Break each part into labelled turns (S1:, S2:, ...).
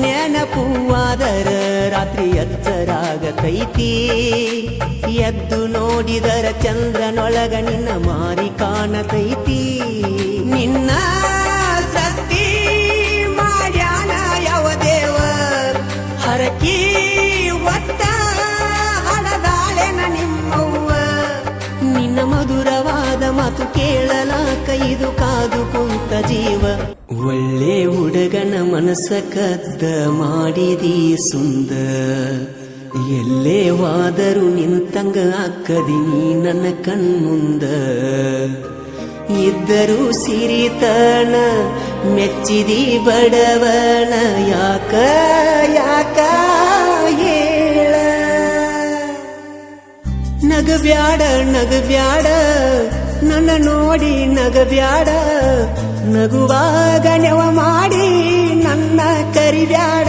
S1: ನೆನಪುವಾದರ ರಾತ್ರಿ ಎಚ್ಚರಾಗತೈತಿ ಎದ್ದು ನೋಡಿದರ ಚಂದ್ರನೊಳಗ ನಿನ್ನ ಮಾರಿ ಕಾಣತೈತಿ ನಿನ್ನ ಸೃಷ್ಟಿ ಮಾಡ್ಯಾನ ಯಾವ ದೇವ ಹರಕಿ ಒತ್ತ ಹಡದಾಳೆನ ನಿಮ್ಮವ್ವ ನಿನ್ನ ಮಧುರವಾದ ಮಾತು ಕೇಳಲಾಕ ಇದು ಕಾದು ಕುಂತ ಜೀವ ಒಳ್ಳೆ ಹುಡುಗನ ಮನಸ್ಸ ಕದ್ದ ಮಾಡಿದಿ ಸುಂದ ಎಲ್ಲೇ ವಾದರು ನಿಂತಂಗ ಅಕ್ಕದಿನಿ ನನ್ನ ಕಣ್ಮುಂದ ಇದ್ದರೂ ಸಿರಿತನ ಮೆಚ್ಚಿದಿ ಬಡವನ ಯಾಕ ಯಾಕ ಹೇಳ ನಗಬ್ಯಾಡ ನಗಬ್ಯಾಡ ನನ್ನ ನೋಡಿ ನಗಬ್ಯಾಡ ನಗುವಾಗ ನೆವ ಮಾಡಿ ನನ್ನ ಕರಿಬ್ಯಾಡ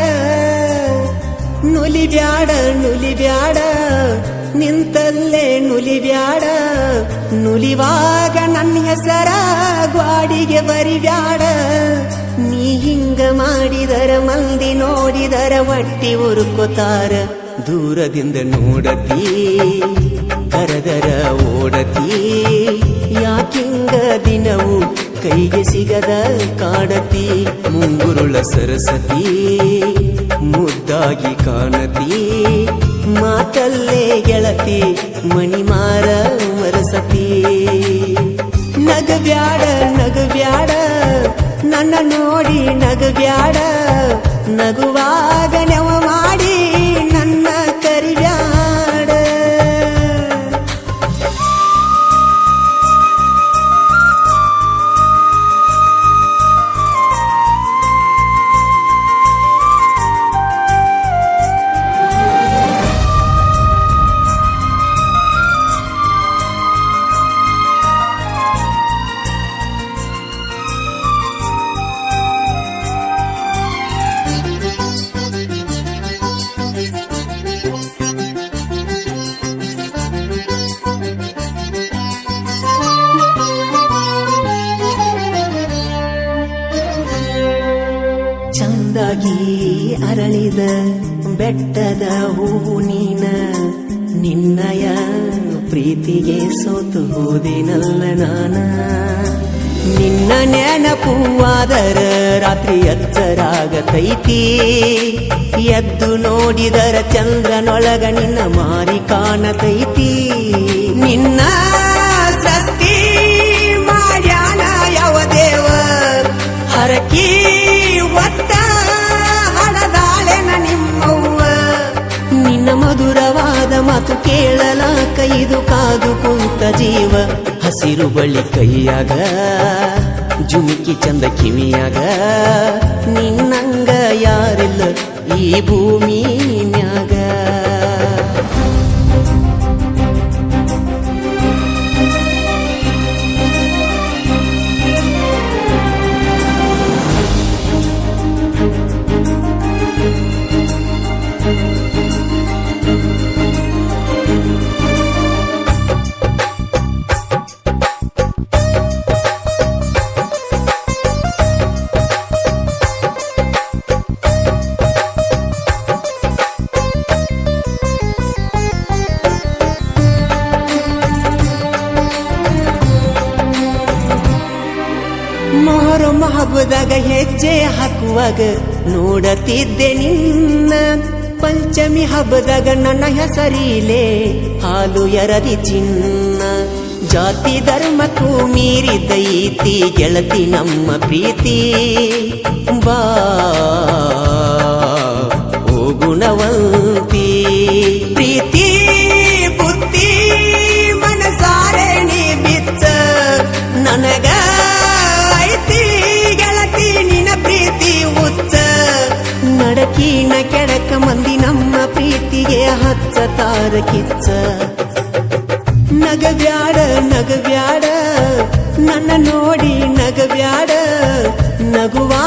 S1: ನುಲಿಬ್ಯಾಡ ನುಲಿಬ್ಯಾಡ ನಿಂತಲ್ಲೇ ನುಲಿಬ್ಯಾಡ ನುಲಿವಾಗ ನನ್ನ ಹೆಸರ ಗ್ವಾಡಿಗೆ ಬರಿಬ್ಯಾಡ ನೀ ಹಿಂಗ ಮಾಡಿದರ ಮಂದಿ ನೋಡಿದರ ಒಟ್ಟಿ ಉರುಕೋತಾರ ದೂರದಿಂದ ನೋಡತಿ ಕರದರ ಓಡತಿ ಯಾಕಿಂಗ ದಿನವು ಕೈಗೆ ಸಿಗದ ಕಾಡತಿ ಮುಂಗುರುಳ ಸರಸತಿ ಮುದ್ದಾಗಿ ಕಾಣತಿ ಮಾತಲ್ಲೇ ಗೆಳತಿ ಮಣಿಮಾರ ಮರಸತಿ ನಗಬ್ಯಾಡ ನಗಬ್ಯಾಡ ನನ್ನ ನೋಡಿ ನಗಬ್ಯಾಡ ನಗುವಾಗ ನೆವ ಮಾಡಿ ನನ್ನ ಕರಿಬ್ಯಾಡ ಚಂದಾಗಿ ಅರಳಿದ ಬೆಟ್ಟದ ಹೂವು ನೀನ ನಿನ್ನಯ ಪ್ರೀತಿಗೆ ಸೋತು ಹೋದಿನಲ್ಲ ನಾನ ನಿನ್ನ ನೆನಪುವಾದರ ರಾತ್ರಿ ಎಚ್ಚರಾಗತೈತಿ ಎದ್ದು ನೋಡಿದರ ಚಂದ್ರನೊಳಗ ನಿನ್ನ ಮಾರಿ ಕಾಣತೈತಿ ನಿನ್ನ ಸೃಷ್ಟಿ ಮಾಡ್ಯಾನ ಯಾವ ದೇವ ಹರಕಿ ಒತ್ತ ಹಡದಾಳೆನ ನಿಮ್ಮವ್ವ ನಿನ್ನ ಮಧುರವಾದ ಮಾತು ಕೇಳಲಾಕ ಇದು ಕಾದು ಕುಂತ ಜೀವ ಹಸಿರು ಬಳ್ಳಿ ಕೈಯಾಗ ಜುಮುಕಿ ಚಂದ ಕಿವಿಯಾಗ ನಿನ್ನಂಗ ಯಾರಿಲ್ಲ ಈ ಭೂಮಿ ಮ್ಯಾಗ ಮೊಹರಂ ಹಬ್ಬದಾಗ ಹೆಜ್ಜೆ ಹಾಕುವಾಗ ನೋಡತಿದ್ದೆ ನಿನ್ನ ಪಂಚಮಿ ಹಬ್ಬದಾಗ ನನ್ನ ಹೆಸರಿಲೆ ಹಾಲು ಎರದಿ ಚಿನ್ನ ಜಾತಿ ಧರ್ಮಕ್ಕೂ ಮೀರಿದೈತಿ ಗೆಳತಿ ನಮ್ಮ ಪ್ರೀತಿ ಬಾ ಓ ಗುಣವಂತಿ ಪ್ರೀತಿ ಬುದ್ಧಿ ಮನಸಾರೆ ನೀ ಬಿಚ್ಚ ನನಗ ಗೆಳತಿ ನಿನ್ನ ಪ್ರೀತಿ ಉಚ್ಚ ನಡಕಿನ ಕೆಡಕ ಮಂದಿ ನಮ್ಮ ಪ್ರೀತಿಗೆ ಹಚ್ಚತಾರ ಕಿಚ್ಚ ನಗಬ್ಯಾಡ ನಗಬ್ಯಾಡ ನನ್ನ ನೋಡಿ ನಗಬ್ಯಾಡ ನಗುವಾ